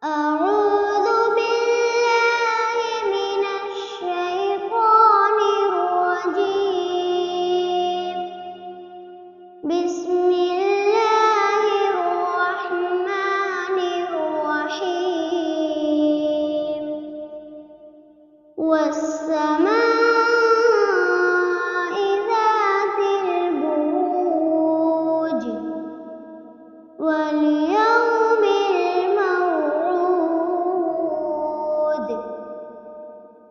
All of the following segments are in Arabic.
أعوذ بالله من الشيطان الرجيم. بسم الله الرحمن الرحيم. والسماء ذات البروج واليوم الموعود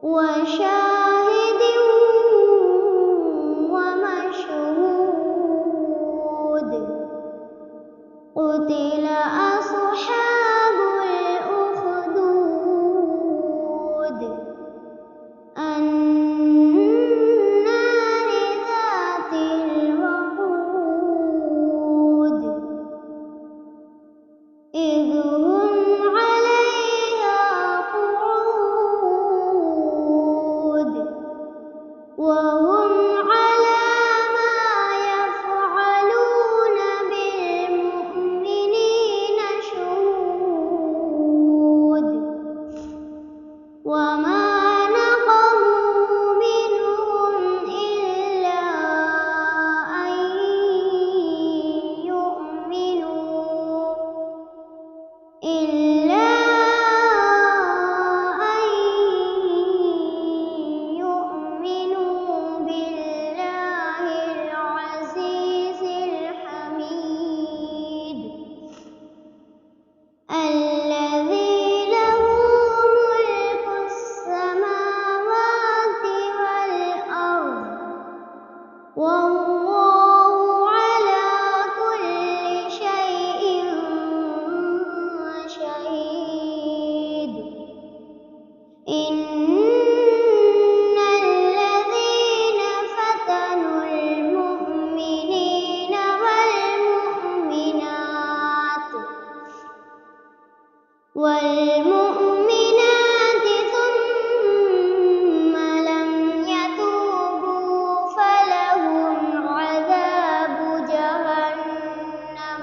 وشاهد ومشهود. قتل أصحاب الأخدود النار ذات الوقود إذ هم عليها قعود وهم على ما يفعلون بالمؤمنين شهود. وما نقموا منهم إلا أن يؤمنوا بالله العزيز الحميد الذي له ملك السماوات والأرض والله على كل شيء شهيد. إن الذين فتنوا المؤمنين والمؤمنات ثم لم يتوبوا فلهم عذاب جهنم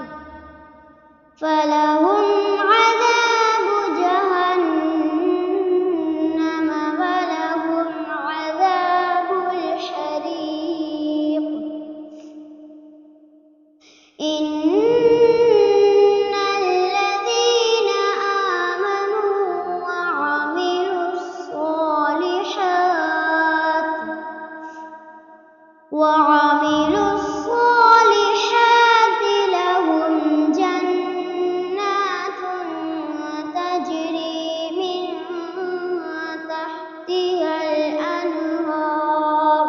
ولهم عذاب الحريق. إن الذين آمنوا وعملوا الصالحات لهم جنات تجري من تحتها الأنهار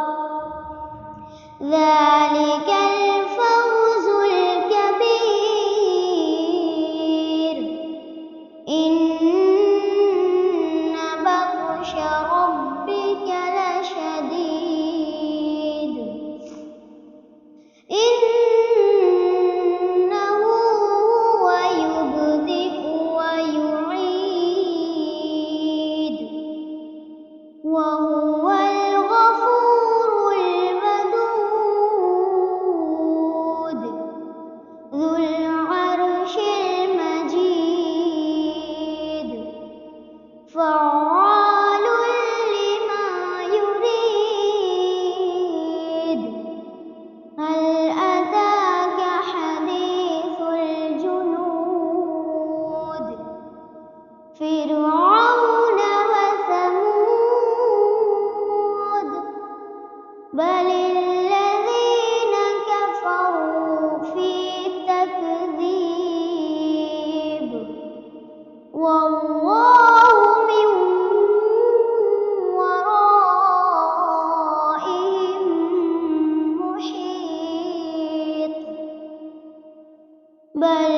ذلك الفوز الكبير. إن بطش ربك لشديد إنه هو يبدئ ويعيد وهو الغفور الودود ذو العرش المجيد فعال لما يريد. هل أتاك حديث الجنود فرعون وثمود بل الذين كفروا في تكذيب والله من ورائهم محيط. بل